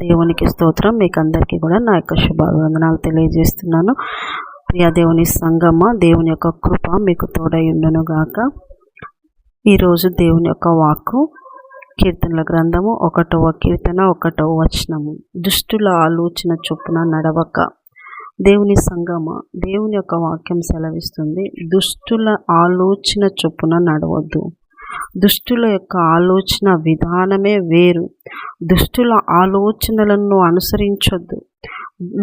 దేవునికి స్తోత్రం. మీకు అందరికీ కూడా నా యొక్క శుభాభివందనాలు తెలియజేస్తున్నాను. ప్రియ దేవుని సంగమ, దేవుని యొక్క కృప మీకు తోడై ఉండును గాక. ఈరోజు దేవుని యొక్క వాక్కు కీర్తనల గ్రంథము 1వ కీర్తన 1వ వచనము. దుష్టుల ఆలోచన చొప్పున నడవక. దేవుని సంగమ, దేవుని యొక్క వాక్యం సెలవిస్తుంది, దుష్టుల ఆలోచన చొప్పున నడవద్దు. దుష్టుల యొక్క ఆలోచన విధానమే వేరు. దుష్టుల ఆలోచనలను అనుసరించొద్దు.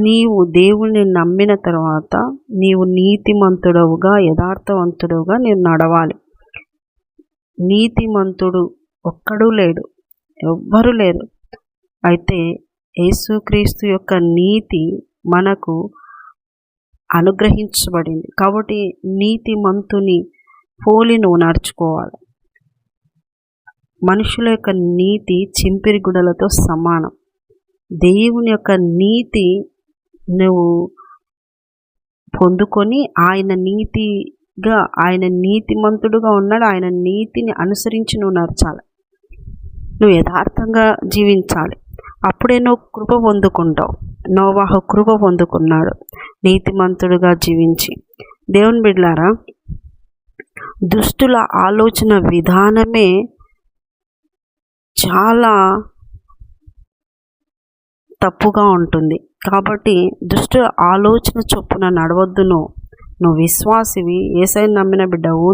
నీవు దేవుణ్ణి నమ్మిన తర్వాత నీవు నీతిమంతుడవుగా, యథార్థవంతుడుగా నీవు నడవాలి. నీతిమంతుడు ఒక్కడూ లేడు, ఎవ్వరూ లేరు. అయితే యేసుక్రీస్తు యొక్క నీతి మనకు అనుగ్రహించబడింది కాబట్టి నీతిమంతుని పోలి నువ్వు నడుచుకోవాలి. మనుషుల యొక్క నీతి చింపిరి గుడలతో సమానం. దేవుని యొక్క నీతి నువ్వు పొందుకొని ఆయన నీతిగా, ఆయన నీతిమంతుడుగా ఉన్నాడు, ఆయన నీతిని అనుసరించి నువ్వు నడచాలి. నువ్వు యథార్థంగా జీవించాలి. అప్పుడే నువ్వు కృప పొందుకుంటావు. నోవాహు కృప పొందుకున్నాడు నీతిమంతుడుగా జీవించి. దేవుని బిడ్డలారా, దుష్టుల ఆలోచన విధానమే చాలా తప్పుగా ఉంటుంది. కాబట్టి దుష్టుల ఆలోచన చొప్పున నడవద్దు. నువ్వు విశ్వాసివి, యేసయ్యను నమ్మిన బిడ్డవు,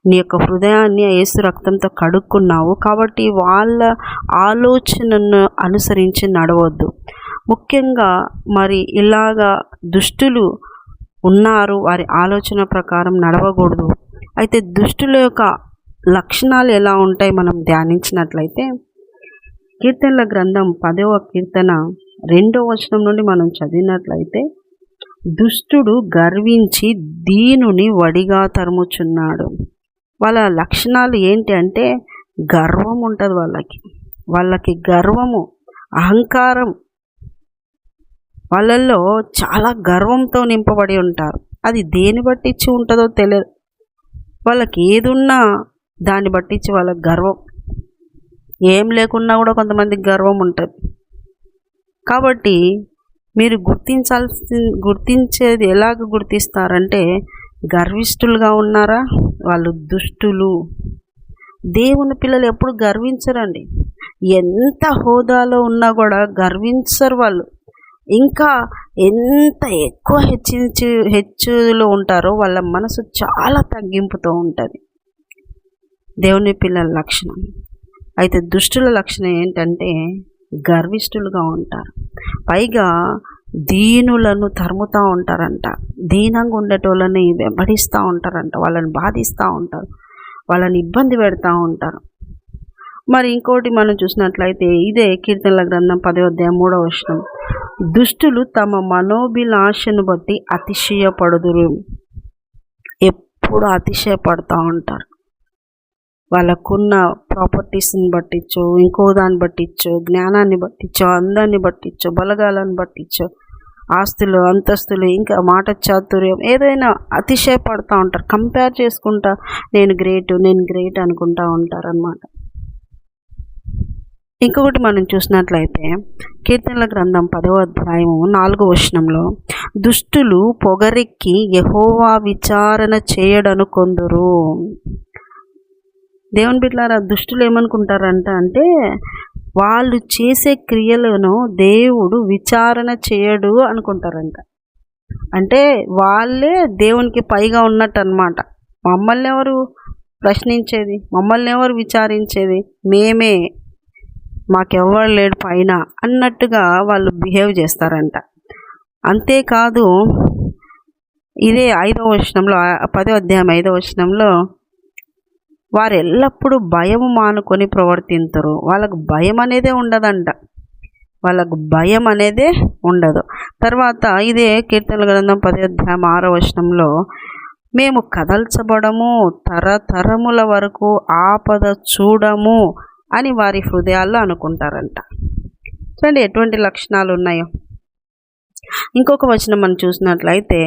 నీ యొక్క హృదయాన్ని యేసు రక్తంతో కడుక్కున్నావు. కాబట్టి వాళ్ళ ఆలోచనను అనుసరించి నడవద్దు. ముఖ్యంగా మరి ఇలాగా దుష్టులు ఉన్నారు, వారి ఆలోచన ప్రకారం నడవకూడదు. అయితే దుష్టుల యొక్క లక్షణాలు ఎలా ఉంటాయి మనం ధ్యానించినట్లయితే, కీర్తనల గ్రంథం 10వ కీర్తన 2వ వచనం నుండి మనం చదివినట్లయితే, దుష్టుడు గర్వించి దీనుని వడిగా తరుముచున్నాడు. వాళ్ళ లక్షణాలు ఏంటి అంటే, గర్వం ఉంటుంది వాళ్ళకి గర్వము, అహంకారం. వాళ్ళల్లో చాలా గర్వంతో నింపబడి ఉంటారు. అది దేని బట్టించి ఉంటుందో తెలియదు. వాళ్ళకి ఏదున్నా దాన్ని బట్టించి వాళ్ళకి గర్వం. ఏం లేకున్నా కూడా కొంతమందికి గర్వం ఉంటుంది. కాబట్టి మీరు గుర్తించేది ఎలాగ గుర్తిస్తారంటే, గర్విష్ఠులుగా ఉన్నారా, వాళ్ళు దుష్టులు. దేవుని పిల్లలు ఎప్పుడు గర్వించరండి. ఎంత హోదాలో ఉన్నా కూడా గర్వించరు వాళ్ళు. ఇంకా ఎంత ఎక్కువ హెచ్చులో ఉంటారో వాళ్ళ మనసు చాలా తగ్గింపుతో ఉంటుంది. దేవుని పిల్లల లక్షణం. అయితే దుష్టుల లక్షణం ఏంటంటే, గర్విష్ఠులుగా ఉంటారు. పైగా దీనులను తరుముతూ ఉంటారంట. దీనంగా ఉండేటోళ్ళని వెంబడిస్తూ ఉంటారంట. వాళ్ళని బాధిస్తూ ఉంటారు, వాళ్ళని ఇబ్బంది పెడతా ఉంటారు. మరి ఇంకోటి మనం చూసినట్లయితే, ఇదే కీర్తనల గ్రంథం 10వ అధ్యాయం 3వ వచనం, దుష్టులు తమ మనోభిలాషను బట్టి అతిశయపడుదురు. ఎప్పుడు అతిశయపడుతూ ఉంటారు. వాళ్ళకున్న ప్రాపర్టీస్ని బట్టించో, ఇంకో దాన్ని బట్టించో, జ్ఞానాన్ని బట్టించో, అందాన్ని బట్టించో, బలగాలను బట్టించో, ఆస్తులు, అంతస్తులు, ఇంకా మాట చాతుర్యం, ఏదైనా అతిశయపడుతూ ఉంటారు. కంపేర్ చేసుకుంటా నేను గ్రేట్ అనుకుంటూ ఉంటారనమాట. ఇంకొకటి మనం చూసినట్లయితే, కీర్తనల గ్రంథం 10వ అధ్యాయము 4వ వచనంలో, దుష్టులు పొగరెక్కి యెహోవా విచారణ చేయడను కొందరు. దేవుని బిడ్డలారా, దుష్టులు ఏమనుకుంటారంట అంటే, వాళ్ళు చేసే క్రియలను దేవుడు విచారణ చేయడు అనుకుంటారంట. అంటే వాళ్ళే దేవునికి పైగా ఉన్నట్టు అనమాట. మమ్మల్ని ఎవరు ప్రశ్నించేది, మమ్మల్ని ఎవరు విచారించేది, మేమే, మాకెవ్వరు లేడు పైన అన్నట్టుగా వాళ్ళు బిహేవ్ చేస్తారంట. అంతేకాదు, ఇదే 5వ వచనంలో, 10వ అధ్యాయం 5వ వచనంలో, వారు ఎల్లప్పుడూ భయము మానుకొని ప్రవర్తించరు. వాళ్ళకు భయం అనేదే ఉండదంట. తర్వాత ఇదే కీర్తనల గ్రంథం 10వ అధ్యాయం 6వ వచనంలో, మేము కదల్చబడము, తరతరముల వరకు ఆపద చూడము అని వారి హృదయాల్లో అనుకుంటారంట. చూడండి ఎటువంటి లక్షణాలు ఉన్నాయో. ఇంకొక వచనం మనం చూసినట్లయితే,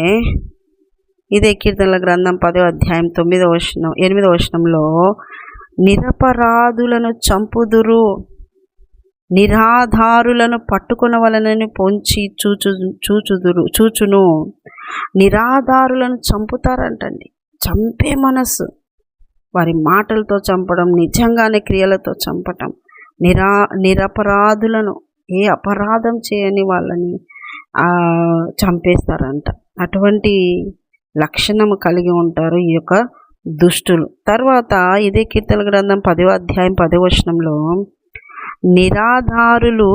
ఇదే కీర్తనల గ్రంథం 10వ అధ్యాయం 8వ వచనంలో, నిరపరాధులను చంపుదురు. నిరాధారులను పట్టుకొనవలనని పొంచి చూచును. నిరాధారులను చంపుతారంటండి. చంపే మనస్సు, వారి మాటలతో చంపడం, నిజంగానే క్రియలతో చంపటం. నిరపరాధులను, ఏ అపరాధం చేయని వాళ్ళని చంపేస్తారంట. అటువంటి లక్షణము కలిగి ఉంటారు ఈ యొక్క దుష్టులు. తర్వాత ఇదే కీర్తన గ్రంథం 10వ అధ్యాయం 10వ వచనంలో, నిరాధారులు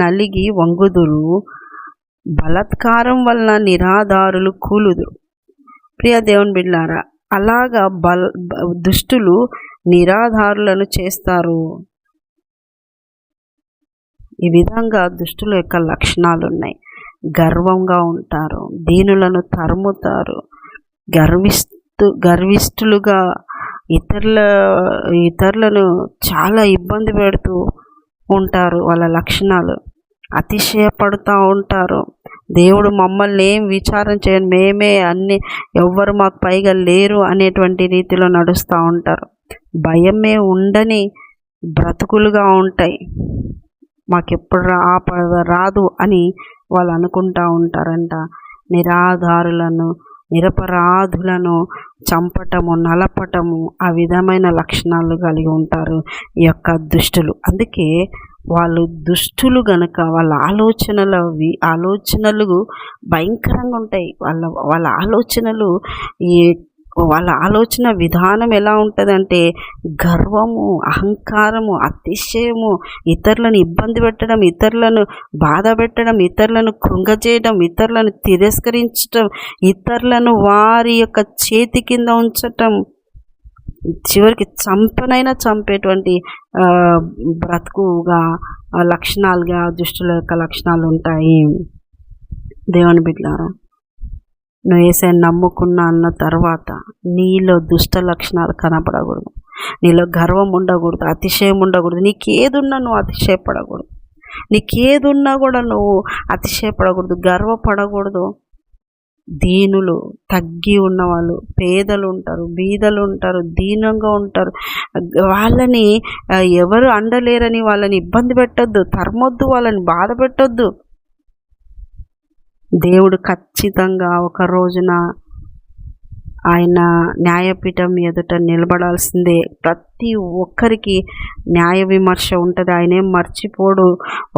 నలిగి వంగుదురు, బలాత్కారం వలన నిరాధారులు కూలుదురు. ప్రియ దేవుని బిడ్డలారా, అలాగా దుష్టులు నిరాధారులను చేస్తారు. ఈ విధంగా దుష్టుల యొక్క లక్షణాలు ఉన్నాయి. గర్వంగా ఉంటారు, దీనులను తరుముతారు, గర్విష్ఠులుగా ఇతరులను చాలా ఇబ్బంది పెడుతూ ఉంటారు. వాళ్ళ లక్షణాలు అతిశయపడుతూ ఉంటారు. దేవుడు మమ్మల్ని ఏం విచారం చేయని, మేమే అన్ని, ఎవ్వరు మాకు పైగా లేరు అనేటువంటి రీతిలో నడుస్తూ ఉంటారు. భయమే ఉండని బ్రతుకులుగా ఉంటాయి. మాకెప్పుడు రాదు అని వాళ్ళు అనుకుంటూ ఉంటారంట. నిరాధారులను, నిరపరాధులను చంపటము, నలపటము, ఆ విధమైన లక్షణాలు కలిగి ఉంటారు ఈ యొక్క దుష్టులు. అందుకే వాళ్ళు దుష్టులు గనుక వాళ్ళ ఆలోచనలు భయంకరంగా ఉంటాయి. వాళ్ళ ఆలోచనలు, వాళ్ళ ఆలోచన విధానం ఎలా ఉంటుందంటే గర్వము, అహంకారము, అతిశయము, ఇతరులను ఇబ్బంది పెట్టడం, ఇతరులను బాధ పెట్టడం, ఇతరులను కృంగజేయడం, ఇతరులను తిరస్కరించడం, ఇతరులను వారి యొక్క చేతి కింద ఉంచటం, చివరికి చంపేటువంటి బ్రతుకుగా లక్షణాలుగా దుష్టుల యొక్క లక్షణాలు ఉంటాయి. దేవుని బిడ్డలారా, నువ్వు యేసయ్యను నమ్ముకున్నా అన్న తర్వాత నీలో దుష్ట లక్షణాలు కనపడకూడదు, నీలో గర్వం ఉండకూడదు, అతిశయం ఉండకూడదు. నీకేదున్నా నువ్వు అతిశయపడకూడదు, నీకేదున్నా కూడా నువ్వు అతిశయపడకూడదు, గర్వపడకూడదు. దీనులు, తగ్గి ఉన్నవాళ్ళు, పేదలు ఉంటారు, బీదలు ఉంటారు, దీనంగా ఉంటారు. వాళ్ళని ఎవరు అండలేరని వాళ్ళని ఇబ్బంది పెట్టొద్దు, తరమొద్దు, వాళ్ళని బాధ పెట్టొద్దు. దేవుడు ఖచ్చితంగా ఒక రోజున ఆయన న్యాయపీఠం ఎదుట నిలబడాల్సిందే. ప్రతి ఒక్కరికి న్యాయ విమర్శ ఉంటుంది, ఆయనేం మర్చిపోడు.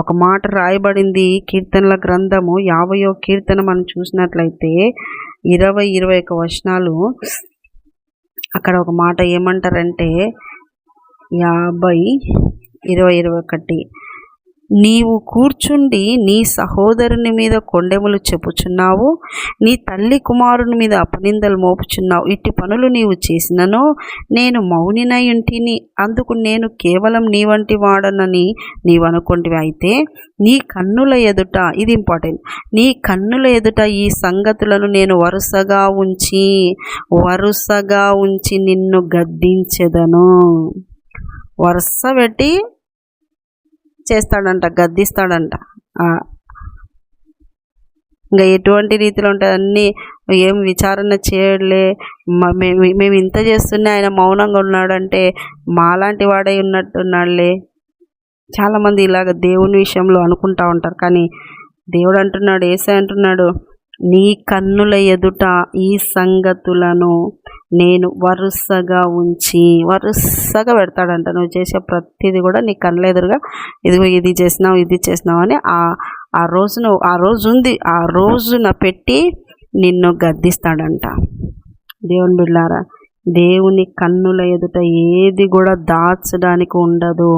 ఒక మాట రాయబడింది కీర్తనల గ్రంథము 50వ కీర్తన మనం చూసినట్లయితే 20-21 వచనాలు. అక్కడ ఒక మాట ఏమంటారంటే 50:20-21, నీవు కూర్చుండి నీ సహోదరుని మీద కొండెములు చెప్పుచున్నావు, నీ తల్లి కుమారుని మీద అపనిందలు మోపుచున్నావు. ఇట్టి పనులు నీవు చేసినను నేను మౌనినై ఉంటిని, అందుకు నేను కేవలం నీ వంటి వాడనని నీవు అనుకుంటివి. అయితే నీ కన్నుల ఎదుట, ఇది ఇంపార్టెంట్, నీ కన్నుల ఎదుట ఈ సంగతులను నేను వరుసగా ఉంచి నిన్ను గద్దించెదను. వరుస పెట్టి చేస్తాడంట, గద్దిస్తాడంట. ఇంకా ఎటువంటి రీతిలో ఉంటుంది, అన్నీ ఏం విచారణ చేయలే, మేము ఇంత చేస్తున్నా ఆయన మౌనంగా ఉన్నాడంటే మాలాంటి వాడై ఉన్నట్టున్నాడులే. చాలామంది ఇలాగ దేవుని విషయంలో అనుకుంటా ఉంటారు. కానీ దేవుడు అంటున్నాడు, యేసయ్య అంటున్నాడు, నీ కన్నుల ఎదుట ఈ సంగతులను నేను వరుసగా పెడతాడంట. నువ్వు చేసే ప్రతిదీ కూడా నీ కళ్ళ ఎదురుగా, ఇదిగో ఇది చేసినావు అని ఆ రోజున పెట్టి నిన్ను గద్దిస్తాడంట. దేవుని బిడ్డలారా, దేవుని కన్నుల ఎదుట ఏది కూడా దాచడానికి ఉండదు.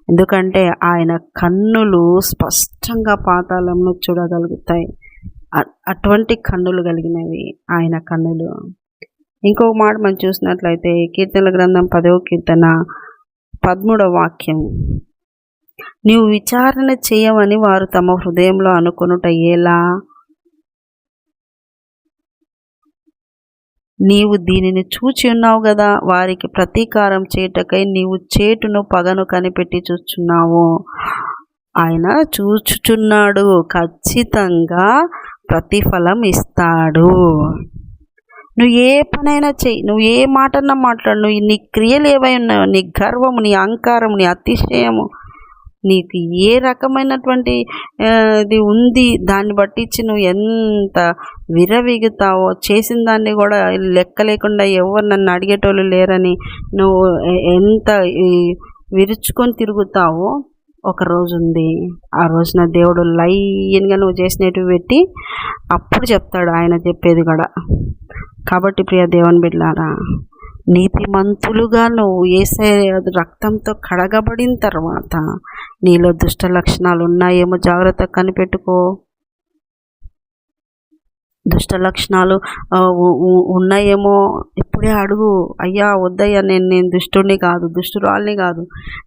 ఎందుకంటే ఆయన కన్నులు స్పష్టంగా పాతాళంను చూడగలుగుతాయి. అటువంటి కన్నులు కలిగినవి ఆయన కన్నులు. ఇంకొక మాట మనం చూసినట్లయితే కీర్తనల గ్రంథం 10వ కీర్తన 13వ వాక్యం, నీవు విచారణ చేయవని వారు తమ హృదయంలో అనుకొనుట ఎలా? నీవు దీనిని చూచి ఉన్నావు కదా, వారికి ప్రతీకారం చేయుటకై నీవు చేటును పగను కనిపెట్టి చూచున్నావు. ఆయన చూచుచున్నాడు, ఖచ్చితంగా ప్రతిఫలం ఇస్తాడు. నువ్వు ఏ పనైనా చెయ్యి, నువ్వు ఏ మాటన్నా మాట్లాడు, నువ్వు నీ క్రియలు ఏవై ఉన్నాయో, నీ గర్వము, నీ అహంకారము, నీ అతిశయము, నీకు ఏ రకమైనటువంటి ఇది ఉంది, దాన్ని బట్టించి నువ్వు ఎంత విరవీగుతావో, చేసిన దాన్ని కూడా లెక్క లేకుండా ఎవరు నన్ను అడిగేటోళ్ళు లేరని నువ్వు ఎంత విరుచుకొని తిరుగుతావో, ఒక రోజు ఉంది. ఆ రోజున దేవుడు లైన్గా నువ్వు చేసినట్టు పెట్టి అప్పుడు చెప్తాడు ఆయన చెప్పేది కూడా. కాబట్టి ప్రియ దేవుని బిడ్డలారా, నీతిమంతులుగా నువ్వు యేసయ్య రక్తంతో కడగబడిన తర్వాత నీలో దుష్ట లక్షణాలు ఉన్నాయేమో జాగ్రత్తగా కనిపెట్టుకో. దుష్ట లక్షణాలు ఉన్నాయేమో ఇప్పుడే అడుగు. అయ్యా వద్దయ్యా, నేను దుష్టుడిని కాదు, దుష్టురాలిని కాదు,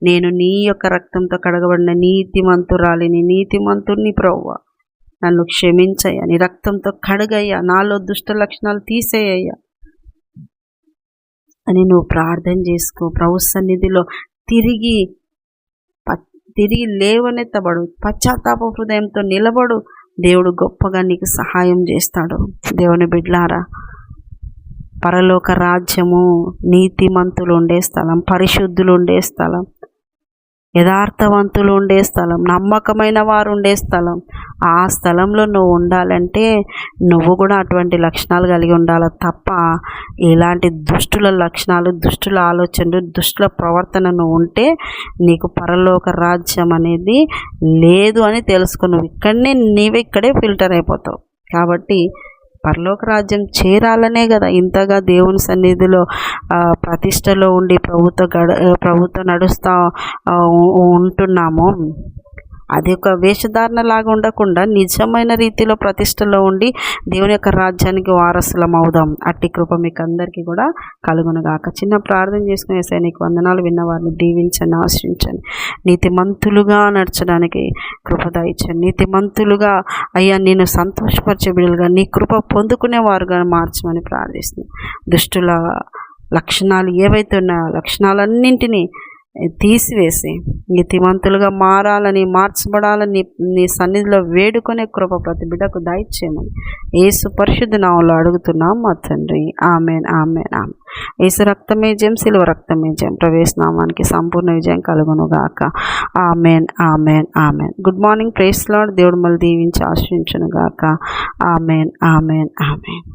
నేను నీ యొక్క రక్తంతో కడగబడిన నీతిమంతురాలిని, నీతిమంతుడిని ప్రభువా, నన్ను క్షమించయ్యా, నీ రక్తంతో కడగయ్యా, నాలో దుష్ట లక్షణాలు తీసేయ్యా అని నువ్వు ప్రార్థన చేసుకో. ప్రభు సన్నిధిలో తిరిగి లేవనెత్తబడు, పశ్చాత్తాప హృదయంతో నిలబడు. దేవుడు గొప్పగా నీకు సహాయం చేస్తాడు. దేవుని బిడ్డలారా, పరలోక రాజ్యము నీతిమంతులు ఉండే స్థలం, పరిశుద్ధులు ఉండే స్థలం, యథార్థవంతులు ఉండే స్థలం, నమ్మకమైన వారు ఉండే స్థలం. ఆ స్థలంలో నువ్వు ఉండాలంటే నువ్వు కూడా అటువంటి లక్షణాలు కలిగి ఉండాలి తప్ప ఇలాంటి దుష్టుల లక్షణాలు, దుష్టుల ఆలోచనలు, దుష్టుల ప్రవర్తన నువ్వు ఉంటే నీకు పరలోక రాజ్యం అనేది లేదు అని తెలుసుకో. నువ్వు ఇక్కడే ఫిల్టర్ అయిపోతావు. కాబట్టి పరలోక రాజ్యం చేరాలనే కదా ఇంతగా దేవుని సన్నిధిలో ప్రతిష్టలో ఉండి ప్రభుతో నడుస్తూ ఉంటున్నాము. అది ఒక వేషధారణ లాగా ఉండకుండా నిజమైన రీతిలో ప్రతిష్టలో ఉండి దేవుని యొక్క రాజ్యానికి వారసులం అవుదాం. అట్టి కృప మీకు అందరికీ కూడా కలుగునుగాక. చిన్న ప్రార్థన చేసుకునే యేసయ్య నీకు వందనాలు. విన్నవారిని దీవించండి, ఆశ్రయించండి. నీతిమంతులుగా నడచడానికి కృప దయచండి. నీతిమంతులుగా అయ్యా నేను సంతోషపరిచే బిడ్డలుగా నీ కృప పొందుకునే వారుగా మార్చమని ప్రార్థిస్తున్నాను. దుష్టుల లక్షణాలు ఏవైతే ఉన్నాయో లక్షణాలన్నింటినీ తీసివేసి నీతిమంతులుగా మారాలని, మార్చబడాలని నీ సన్నిధిలో వేడుకునే కృప ప్రతి బిడ్డకు దయచేయమని యేసు పరిశుద్ధ నామములో అడుగుతున్నాం మా తండ్రి. Amen, amen, amen. యేసు రక్తమే జయం, సిలువ రక్తమే జయం. ప్రవేశనామానికి సంపూర్ణ విజయం కలుగునుగాక. Amen, amen, amen. Good morning. Praise Lord. దేవుడు మళ్ళీ దీవించి ఆశ్రయించునుగాక. Amen, amen, amen.